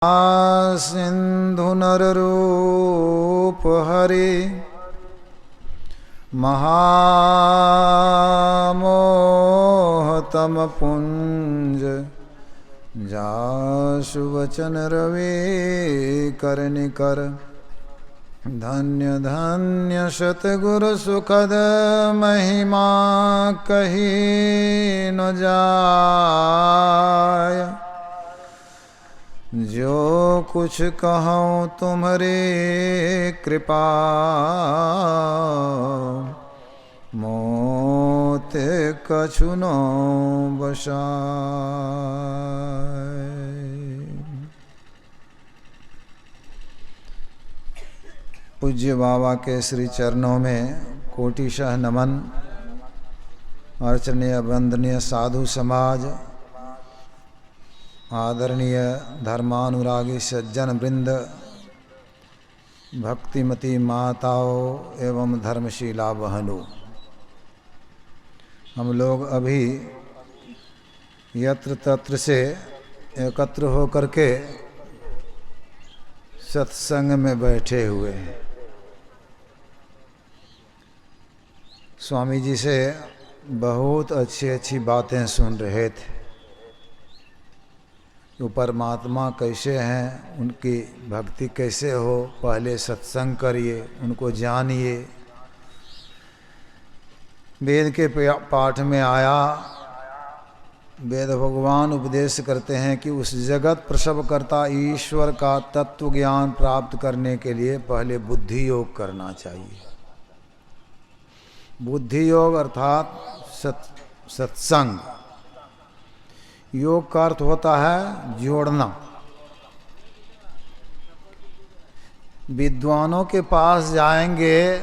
सिंधु नररूप हरि महामोहतम पुंज जासु वचन रवि करनिकर धन्य धन्य सतगुरु सुखद महिमा कही न जाय। जो कुछ कहूँ तुम्हारे कृपा मोते कछु न बसाय। पूज्य बाबा के श्री चरणों में कोटिशः नमन। अर्चनीय वंदनीय साधु समाज, आदरणीय धर्मानुरागी सज्जन वृंद, भक्तिमती माताओं एवं धर्मशीला बहनों, हम लोग अभी यत्र तत्र से एकत्र होकर के सत्संग में बैठे हुए हैं। स्वामी जी से बहुत अच्छी अच्छी बातें सुन रहे थे। तो परमात्मा कैसे हैं, उनकी भक्ति कैसे हो, पहले सत्संग करिए, उनको जानिए। वेद के पाठ में आया, वेद भगवान उपदेश करते हैं कि उस जगत प्रसवकर्ता ईश्वर का तत्व ज्ञान प्राप्त करने के लिए पहले बुद्धि योग करना चाहिए। बुद्धि योग अर्थात सत्संग। योग का अर्थ होता है जोड़ना। विद्वानों के पास जाएंगे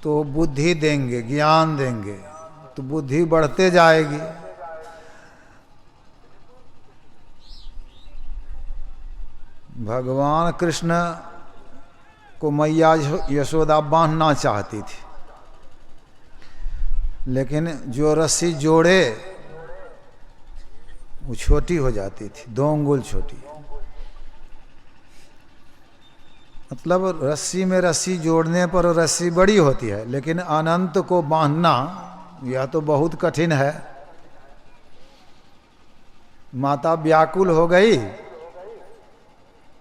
तो बुद्धि देंगे, ज्ञान देंगे, तो बुद्धि बढ़ते जाएगी। भगवान कृष्ण को मैया यशोदा बांधना चाहती थी, लेकिन जो रस्सी जोड़े वो छोटी हो जाती थी, 2 अंगुल छोटी। मतलब रस्सी में रस्सी जोड़ने पर रस्सी बड़ी होती है, लेकिन अनंत को बांधना यह तो बहुत कठिन है। माता व्याकुल हो गई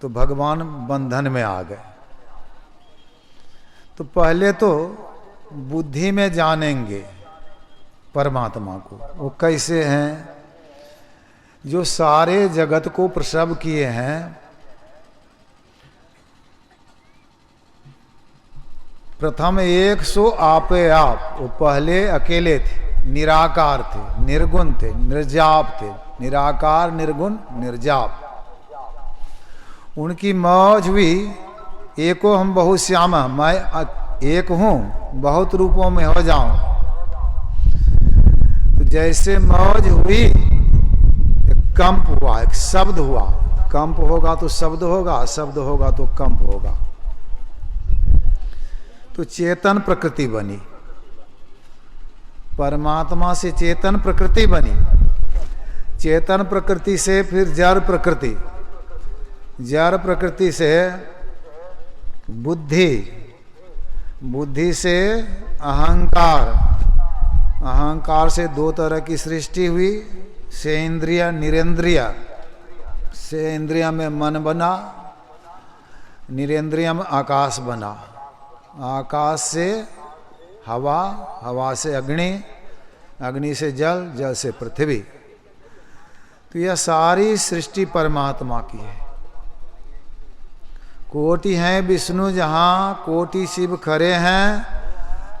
तो भगवान बंधन में आ गए। तो पहले तो बुद्धि में जानेंगे परमात्मा को, वो कैसे हैं, जो सारे जगत को प्रसव किए हैं। प्रथम 100 आपे आप, वो पहले अकेले थे, निराकार थे, निर्गुण थे, निर्जाप थे। निराकार, निर्गुण, निर्जाप। उनकी मौज हुई, एको हम बहु श्यामा, मैं एक हूं बहुत रूपों में हो जाऊं। तो जैसे मौज हुई, कंप हुआ, एक शब्द हुआ। कंप होगा तो शब्द होगा, शब्द होगा तो कंप होगा। तो चेतन प्रकृति बनी, परमात्मा से चेतन प्रकृति बनी। चेतन प्रकृति से फिर जड़ प्रकृति, जड़ प्रकृति से बुद्धि, बुद्धि से अहंकार, अहंकार से 2 तरह की सृष्टि हुई, से इंद्रिय, निरेंद्रिय। से इंद्रिय में मन बना, निरेंद्रिय में आकाश बना। आकाश से हवा, हवा से अग्नि, अग्नि से जल, जल से पृथ्वी। तो यह सारी सृष्टि परमात्मा की है। कोटि हैं विष्णु जहाँ, कोटि शिव खरे हैं,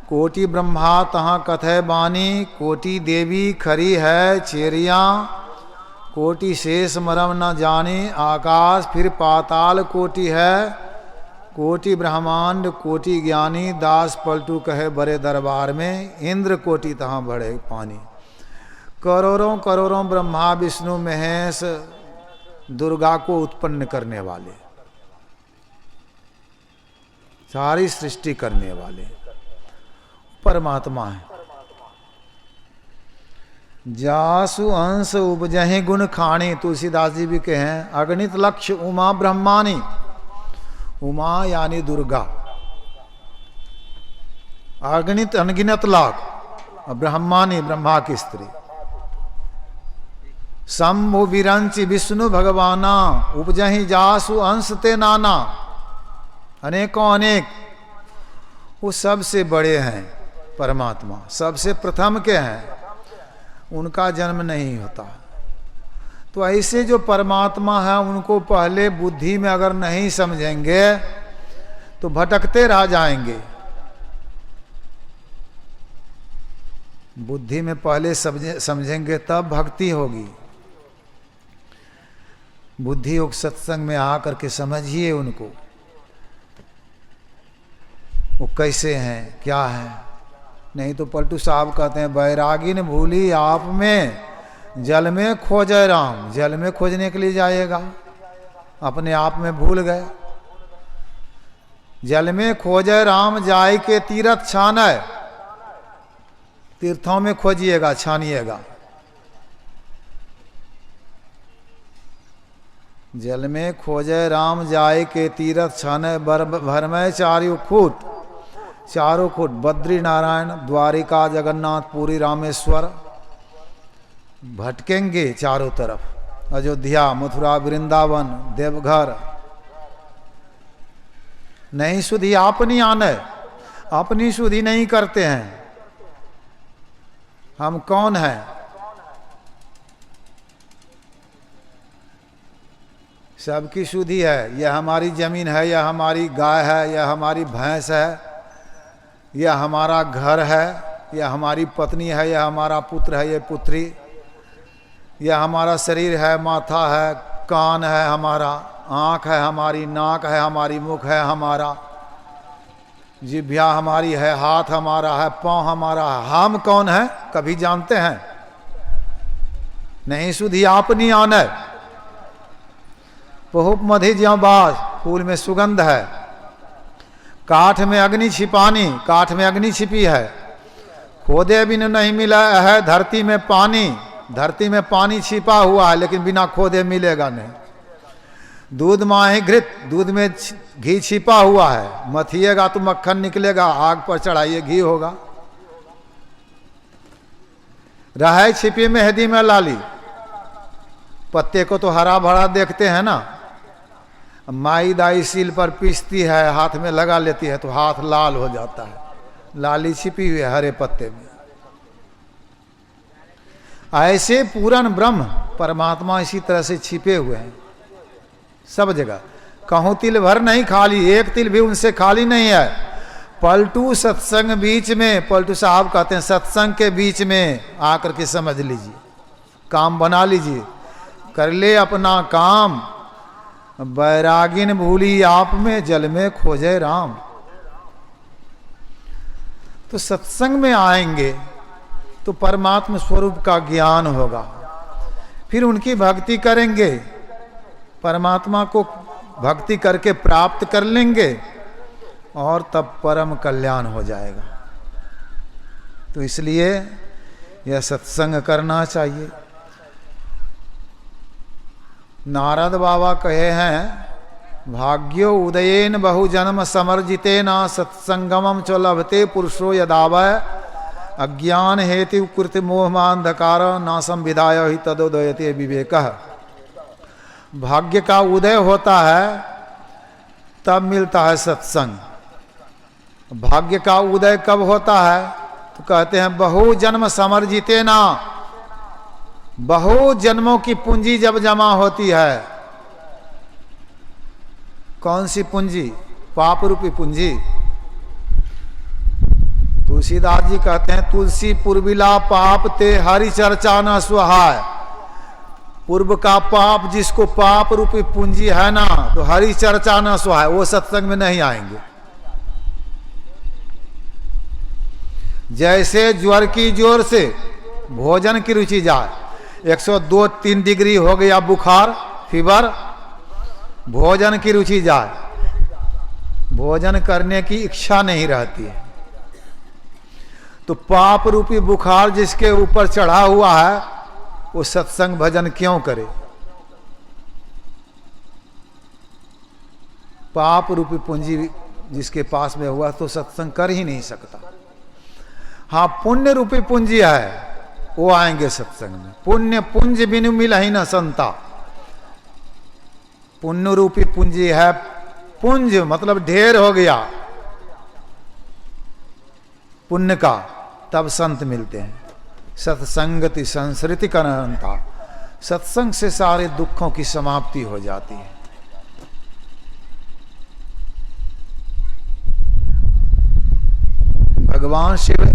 कोटि ब्रह्मा तहाँ कथय बानी, कोटि देवी खरी है चेरियाँ, कोटि शेष मरम न जानी। आकाश फिर पाताल कोटि है, कोटि ब्रह्मांड कोटि ज्ञानी। दास पलटू कहे बड़े दरबार में, इंद्र कोटि तहाँ बड़े पानी। करोड़ों करोड़ों ब्रह्मा विष्णु महेश दुर्गा को उत्पन्न करने वाले, सारी सृष्टि करने वाले परमात्मा है। जासु अंश उपजहि गुण खाणी, तुलसीदास जी भी कहे अगणित लक्ष्य उमा ब्रह्मानी। उमा यानी दुर्गा, अगणित अनगिनत लाख, ब्रह्मानी ब्रह्मा की स्त्री। शंभु विरंच विष्णु भगवाना, उपजहि जासु अंश ते नाना। अनेकों अनेक, वो सबसे बड़े हैं परमात्मा, सबसे प्रथम के हैं, उनका जन्म नहीं होता। तो ऐसे जो परमात्मा है उनको पहले बुद्धि में अगर नहीं समझेंगे तो भटकते रह जाएंगे। बुद्धि में पहले समझेंगे तब भक्ति होगी। बुद्धि योग सत्संग में आकर के समझिए उनको, वो कैसे हैं क्या है। नहीं तो पलटू साहब कहते हैं बैरागी ने भूली आप में, जल में खोजे राम। जल में खोजने के लिए जाएगा, अपने आप में भूल गए। जल में खोजे राम जाय के तीर्थ छाने, तीर्थों में खोजिएगा छानिएगा। जल में खोजे राम जाय के तीर्थ छाने, भर में चारों खूट, चारों खूट बद्री नारायण द्वारिका जगन्नाथ पुरी रामेश्वर, भटकेंगे चारों तरफ। अयोध्या मथुरा वृंदावन देवघर, नहीं सुधी अपनी आने, अपनी सुधी नहीं करते हैं। हम कौन हैं? सबकी सुधी है। यह हमारी जमीन है, यह हमारी गाय है, यह हमारी भैंस है, यह हमारा घर है, यह हमारी पत्नी है, यह हमारा पुत्र है, यह पुत्री, यह हमारा शरीर है, माथा है, कान है हमारा, आँख है हमारी, नाक है हमारी, मुख है हमारा, जिह्वा हमारी है, हाथ हमारा है, पाँव हमारा है। हम कौन है कभी जानते हैं? नहीं सुधी आपनी आने। बहुप मधि ज्यों बास, फूल में सुगंध है। काठ में अग्नि छिपानी, काठ में अग्नि छिपी है। खोदे बिन नहीं मिला है धरती में पानी, धरती में पानी छिपा हुआ है लेकिन बिना खोदे मिलेगा नहीं। दूध माही घृत, दूध में घी छिपा हुआ है, मथिएगा तो मक्खन निकलेगा, आग पर चढ़ाइए घी होगा। रहे छिपी मेहंदी में लाली, पत्ते को तो हरा भरा देखते हैं ना। माई दाई सील पर पीसती है, हाथ में लगा लेती है तो हाथ लाल हो जाता है, लाली छिपी हुई है हरे पत्ते में। ऐसे पूर्ण ब्रह्म परमात्मा इसी तरह से छिपे हुए हैं सब जगह। कहूँ तिल भर नहीं खाली, एक तिल भी उनसे खाली नहीं है। पलटू सत्संग बीच में, पलटू साहब कहते हैं सत्संग के बीच में आकर के समझ लीजिए, काम बना लीजिए, कर ले अपना काम। बैरागिन भूली आप में, जल में खोजे राम। तो सत्संग में आएंगे तो परमात्मा स्वरूप का ज्ञान होगा, फिर उनकी भक्ति करेंगे, परमात्मा को भक्ति करके प्राप्त कर लेंगे और तब परम कल्याण हो जाएगा। तो इसलिए यह सत्संग करना चाहिए। नारद बाबा कहे हैं भाग्यो उदयेन बहु जन्म समर्जितेन सत्संगमम च लभते पुरुषो यदावय अज्ञान हेतु कृत मोहमांधकार नासम विदाय ही तदोदयते विवेकः। भाग्य का उदय होता है तब मिलता है सत्संग। भाग्य का उदय कब होता है? तो कहते हैं बहु जन्म समर्जितेना, बहु जन्मों की पूंजी जब जमा होती है। कौन सी पूंजी? पाप रूपी पूंजी। तुलसीदास जी कहते हैं तुलसी पूर्विला पाप ते हरि चर्चा न सुहाय। पूर्व का पाप, जिसको पाप रूपी पूंजी है ना, तो हरि चर्चा न सुहाय, वो सत्संग में नहीं आएंगे। जैसे ज्वर की जोर से भोजन की रुचि जाए, 102-3 डिग्री हो गया बुखार, फीवर, भोजन की रुचि जाए, भोजन करने की इच्छा नहीं रहती है। तो पाप रूपी बुखार जिसके ऊपर चढ़ा हुआ है वो सत्संग भजन क्यों करे? पाप रूपी पूंजी जिसके पास में हुआ तो सत्संग कर ही नहीं सकता। हाँ, पुण्य रूपी पूंजी है वो आएंगे सत्संग में। पुण्य पुंज बिनु मिला ही न संता। पुण्य रूपी पूंजी है, पुंज मतलब ढेर हो गया पुण्य का, तब संत मिलते हैं। सत्संगति संसृति करंता, सत्संग से सारे दुखों की समाप्ति हो जाती है। भगवान शिव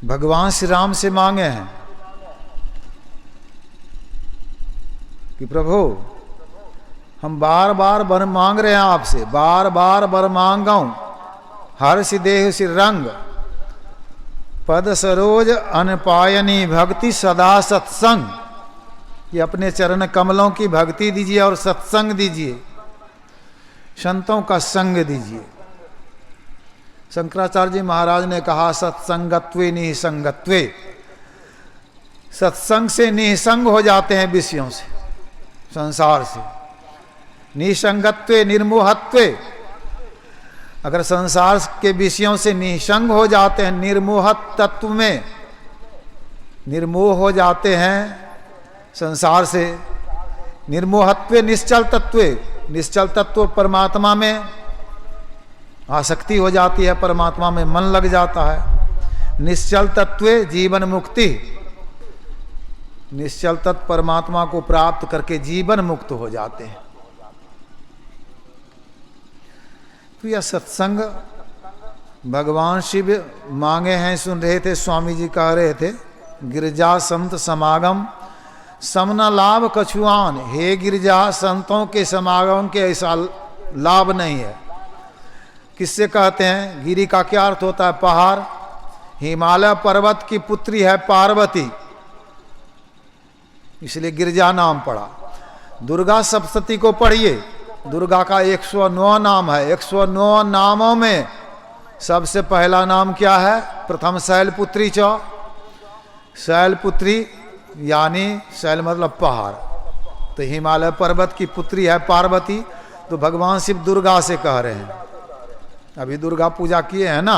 भगवान श्री राम से मांगे हैं कि प्रभु हम बार बार वर मांग रहे हैं आपसे, बार बार वर मांगा हूं। हर्ष देह श्री रंग पद सरोज अनपायनी भक्ति सदा सत्संग। ये अपने चरण कमलों की भक्ति दीजिए और सत्संग दीजिए, संतों का संग दीजिए। शंकराचार्य जी महाराज ने कहा सत्संगत्वे निसंगत्वे, सत्संग से निसंग हो जाते हैं विषयों से, संसार से। निसंगत्वे निर्मोहत्वे, अगर संसार के विषयों से निसंग हो जाते हैं, निर्मोहत तत्व में निर्मोह हो जाते हैं संसार से। निर्मोहत्वे निश्चल तत्वे, निश्चल तत्व परमात्मा में आसक्ति हो जाती है, परमात्मा में मन लग जाता है। निश्चल तत्वे जीवन मुक्ति, निश्चल तत्व परमात्मा को प्राप्त करके जीवन मुक्त हो जाते हैं। तो यह सत्संग भगवान शिव मांगे हैं, सुन रहे थे। स्वामी जी कह रहे थे गिरजा संत समागम समना लाभ कछुआन। हे गिरजा, संतों के समागम के ऐसा लाभ नहीं है। किससे कहते हैं? गिरी का क्या अर्थ होता है? पहाड़। हिमालय पर्वत की पुत्री है पार्वती, इसलिए गिरजा नाम पड़ा। दुर्गा सप्तशती को पढ़िए, दुर्गा का 109 नाम है। 109 नामों में सबसे पहला नाम क्या है? प्रथम शैलपुत्री च। शैलपुत्री यानी शैल मतलब पहाड़, तो हिमालय पर्वत की पुत्री है पार्वती। तो भगवान शिव दुर्गा से कह रहे हैं, अभी दुर्गा पूजा किए हैं ना,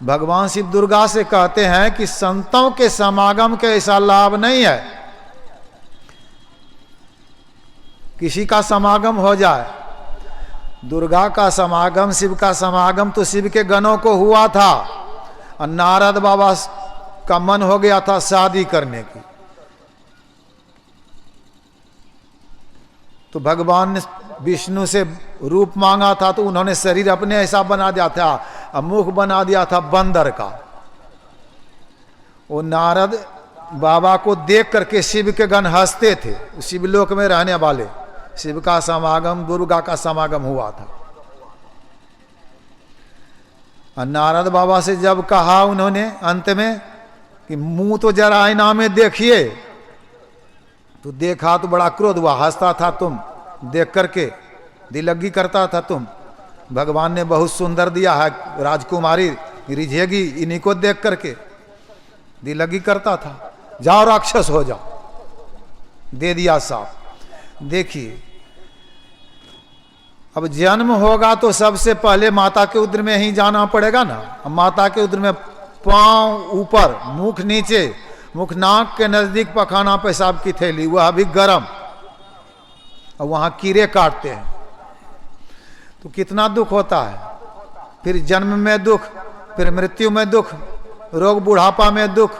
भगवान शिव दुर्गा से कहते हैं कि संतों के समागम के ऐसा लाभ नहीं है। किसी का समागम हो जाए, दुर्गा का समागम, शिव का समागम तो शिव के गणों को हुआ था, और नारद बाबा का मन हो गया था शादी करने की, तो भगवान ने विष्णु से रूप मांगा था, तो उन्होंने शरीर अपने ऐसा बना दिया था, और मुख बना दिया था बंदर का। वो नारद बाबा को देख करके शिव के गण हंसते थे, शिवलोक में रहने वाले। शिव का समागम, दुर्गा का समागम हुआ था। और नारद बाबा से जब कहा उन्होंने अंत में कि मुंह तो जरा आईना में देखिए, तो देखा तो बड़ा क्रोध हुआ, हंसता था तुम देख करके, दिलगी करता था तुम। भगवान ने बहुत सुंदर दिया है, राजकुमारी रिझेगी इन्हीं को देख करके, दिलगी करता था। जाओ राक्षस हो जाओ, दे दिया साफ। देखिए, अब जन्म होगा तो सबसे पहले माता के उदर में ही जाना पड़ेगा ना। माता के उदर में पांव ऊपर, मुख नीचे, मुख नाक के नजदीक पखाना पेशाब की थैली, वह भी गर्म, और वहां कीड़े काटते हैं, तो कितना दुख होता है। फिर जन्म में दुख, फिर मृत्यु में दुख, रोग बुढ़ापा में दुख,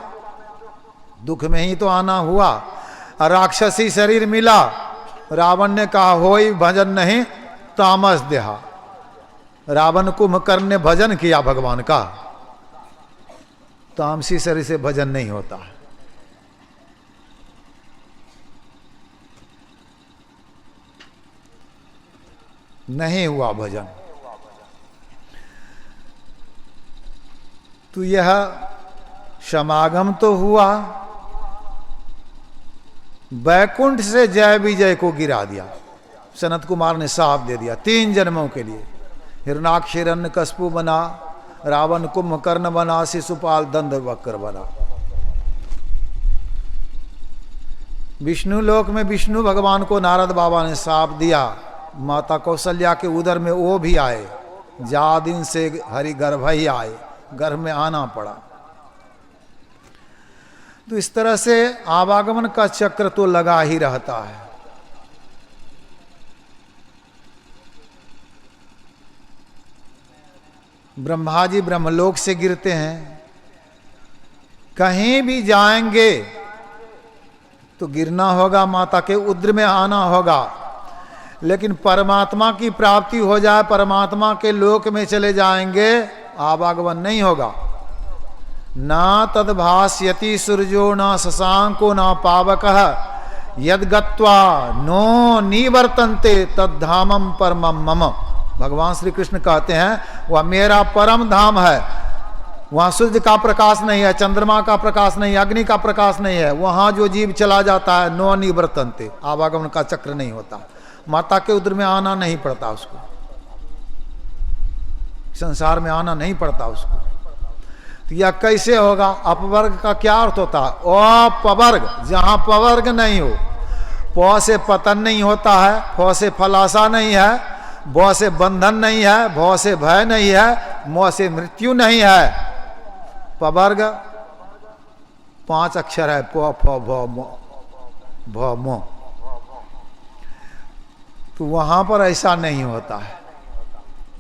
दुख में ही तो आना हुआ। और राक्षसी शरीर मिला, रावण ने कहा होई भजन नहीं तामस देहा। रावण कुंभकर्ण ने भजन किया भगवान का, तामसी शरीर से भजन नहीं होता है। नहीं हुआ भजन। तो यह समागम तो हुआ, बैकुंठ से जय विजय को गिरा दिया। सनत कुमार ने साफ दे दिया 3 जन्मों के लिए। हिरणाक्ष हिरण्यकश्यप बना, रावण कुंभकर्ण बना, शिशुपाल दंड वक्र बना। विष्णु लोक में विष्णु भगवान को नारद बाबा ने शाप दिया, माता कौशल्या के उदर में वो भी आए, जा दिन से हरि गर्भ ही आए, गर्भ में आना पड़ा। तो इस तरह से आवागमन का चक्र तो लगा ही रहता है। ब्रह्मा जी ब्रह्मलोक से गिरते हैं, कहीं भी जाएंगे तो गिरना होगा, माता के उदर में आना होगा। लेकिन परमात्मा की प्राप्ति हो जाए, परमात्मा के लोक में चले जाएंगे, आवागमन नहीं होगा। ना तद्भास्यति सूर्यो न शशांको न पावकः यद गत्वा नो निवर्तन्ते तद्धामम परमम मम। भगवान श्री कृष्ण कहते हैं वह मेरा परम धाम है, वहाँ सूर्य का प्रकाश नहीं है, चंद्रमा का प्रकाश नहीं है, अग्नि का प्रकाश नहीं है। वहाँ जो जीव चला जाता है नो निवर्तन्ते, आवागमन का चक्र नहीं होता, माता के उदर में आना नहीं पड़ता उसको, संसार में आना नहीं पड़ता उसको। तो यह कैसे होगा? अपवर्ग का क्या अर्थ होता है? अपवर्ग, जहाँ पवर्ग नहीं हो, प से पतन नहीं होता है, फ से फलासा नहीं है, ब से बंधन नहीं है, भ से भय नहीं है, म से मृत्यु नहीं है। पवर्ग 5 अक्षर है, प फ भ म। तो वहां पर ऐसा नहीं होता है,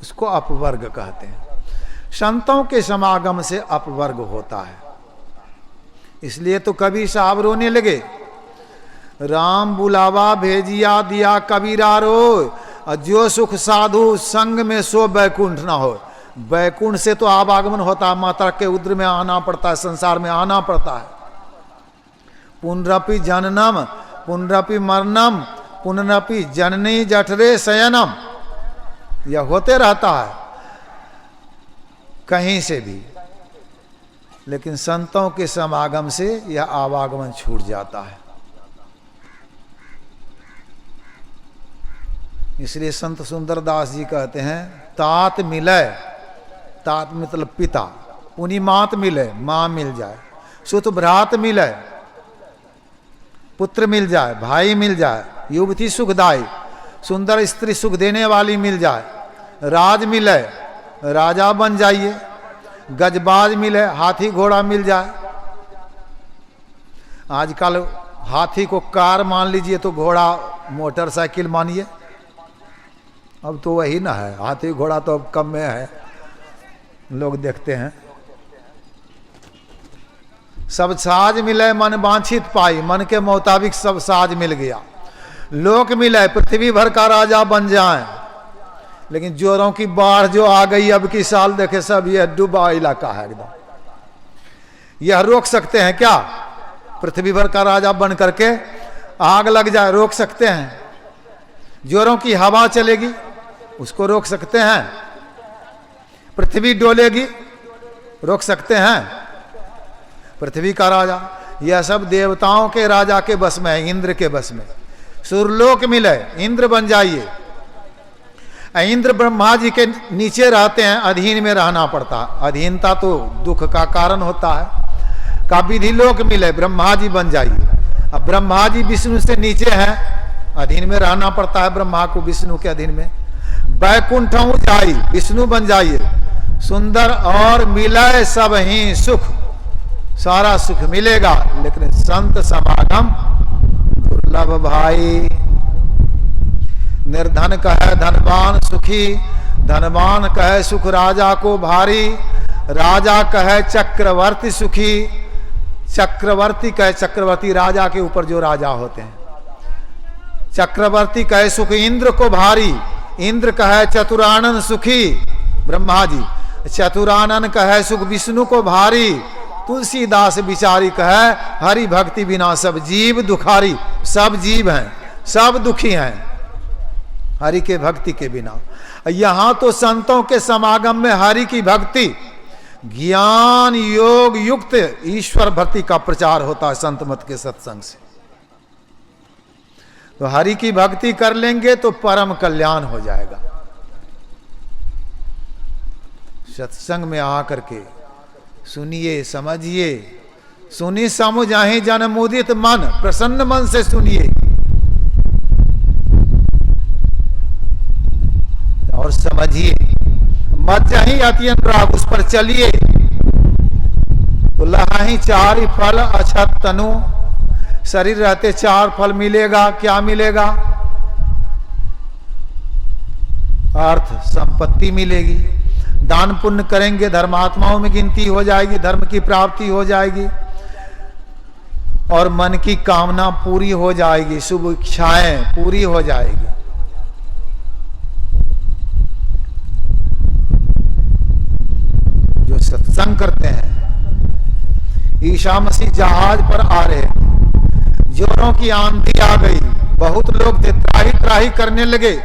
उसको अपवर्ग कहते हैं। संतों के समागम से अपवर्ग होता है। इसलिए तो कबीर साहब रोने लगे, राम बुलावा भेजिया दिया कबीरा रो, जो सुख साधु संग में सो बैकुंठ ना हो। बैकुंठ से तो आवागमन होता है, माता के उदर में आना पड़ता है, संसार में आना पड़ता है। पुनरपि जननम पुनरपि मरणम पुनरपि जननी जठरे शयनम, यह होते रहता है कहीं से भी। लेकिन संतों के समागम से यह आवागमन छूट जाता है। इसलिए संत सुंदरदास जी कहते हैं तात मिले, तात मतलब पिता, पुनि मात मिले, माँ मिल जाए, सुत भ्रात मिले, पुत्र मिल जाए, भाई मिल जाए, युवती सुखदाई, सुंदर स्त्री सुख देने वाली मिल जाए, राज मिले, राजा बन जाइए, गजबाज मिले, हाथी घोड़ा मिल जाए। आजकल हाथी को कार मान लीजिए तो घोड़ा मोटरसाइकिल मानिए, अब तो वही ना है, हाथी घोड़ा तो अब कम में है, लोग देखते हैं। सब साज मिले मन वांछित पाई, मन के मुताबिक सब साज मिल गया। लोक मिले, पृथ्वी भर का राजा बन जाए। लेकिन जोरों की बाढ़ जो आ गई अब की साल, देखे सब यह डूबा इलाका है एकदम। यह रोक सकते हैं क्या? पृथ्वी भर का राजा बन करके आग लग जाए, रोक सकते हैं? जोरों की हवा चलेगी, उसको रोक सकते हैं? पृथ्वी डोलेगी, रोक सकते हैं? पृथ्वी का राजा, यह सब देवताओं के राजा के बस में है, इंद्र के बस में। सुरलोक मिले, इंद्र बन जाइए। इंद्र ब्रह्मा जी के नीचे रहते हैं, अधीन में रहना पड़ता है। अधीनता तो दुख का कारण होता है। का विधि लोक मिले, ब्रह्मा जी बन जाइए। अब ब्रह्मा जी विष्णु से नीचे हैं, अधीन में रहना पड़ता है ब्रह्मा को, विष्णु के अधीन में। बैकुंठ जाई, विष्णु बन जाइए। सुंदर और मिले सब ही सुख, सारा सुख मिलेगा। लेकिन संत समागम दुर्लभ भाई। निर्धन कहे धनवान सुखी, धनवान कहे सुख राजा को भारी, राजा कहे चक्रवर्ती सुखी, चक्रवर्ती कहे चक्रवर्ती राजा के ऊपर जो राजा होते हैं। चक्रवर्ती कहे सुख इंद्र को भारी, इंद्र कहे चतुरानन सुखी ब्रह्मा जी, चतुरानन कहे सुख विष्णु को भारी, तुलसीदास बिचारी कहे हरि भक्ति बिना सब जीव दुखारी। सब जीव हैं, सब दुखी हैं हरि के भक्ति के बिना। यहां तो संतों के समागम में हरि की भक्ति, ज्ञान योग युक्त ईश्वर भक्ति का प्रचार होता है संत मत के सत्संग से। तो हरि की भक्ति कर लेंगे तो परम कल्याण हो जाएगा। सत्संग में आकर के सुनिए, समझिए। सुनी समुझाहि जन मुदित मन, प्रसन्न मन से सुनिए और समझिए। मत जाहि अति अनुराग, उस पर चलिए। तो लहाही चार फल अछत तनु, शरीर रहते चार फल मिलेगा। क्या मिलेगा? अर्थ संपत्ति मिलेगी, दान पुण्य करेंगे, धर्मात्माओं में गिनती हो जाएगी, धर्म की प्राप्ति हो जाएगी और मन की कामना पूरी हो जाएगी, शुभ इच्छाएं पूरी हो जाएगी। जो सत्संग करते हैं, ईसा मसीह जहाज पर आ रहे, जोरों की आंधी आ गई, बहुत लोग त्राही त्राही करने लगे,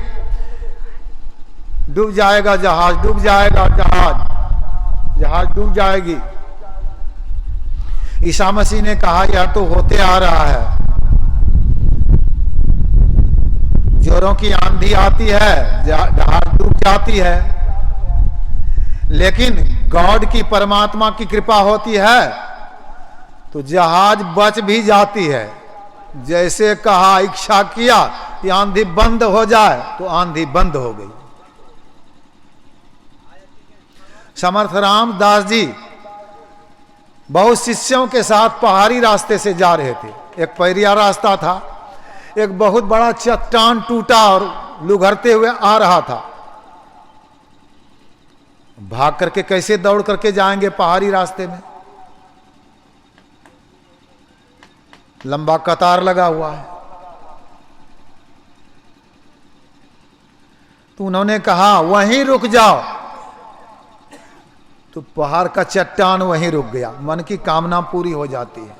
डूब जाएगा जहाज, डूब जाएगा जहाज, जहाज डूब जाएगी। ईसा मसीह ने कहा यह तो होते आ रहा है, जोरों की आंधी आती है, जहाज डूब जाती है, लेकिन गॉड की, परमात्मा की कृपा होती है तो जहाज बच भी जाती है। जैसे कहा, इच्छा किया कि आंधी बंद हो जाए तो आंधी बंद हो गई। समर्थ रामदास जी बहुत शिष्यों के साथ पहाड़ी रास्ते से जा रहे थे। एक पैरिया रास्ता था, एक बहुत बड़ा चट्टान टूटा और लुघरते हुए आ रहा था। भाग करके कैसे दौड़ करके जाएंगे पहाड़ी रास्ते में? लंबा कतार लगा हुआ है। तो उन्होंने कहा वहीं रुक जाओ, तो पहाड़ का चट्टान वहीं रुक गया। मन की कामना पूरी हो जाती है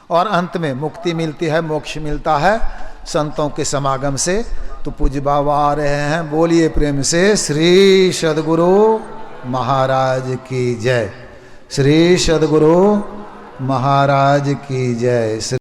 और अंत में मुक्ति मिलती है, मोक्ष मिलता है संतों के समागम से। तो पूज्य बाबा आ रहे हैं, बोलिए प्रेम से श्री सद्गुरु महाराज की जय, श्री सद्गुरु महाराज की जय।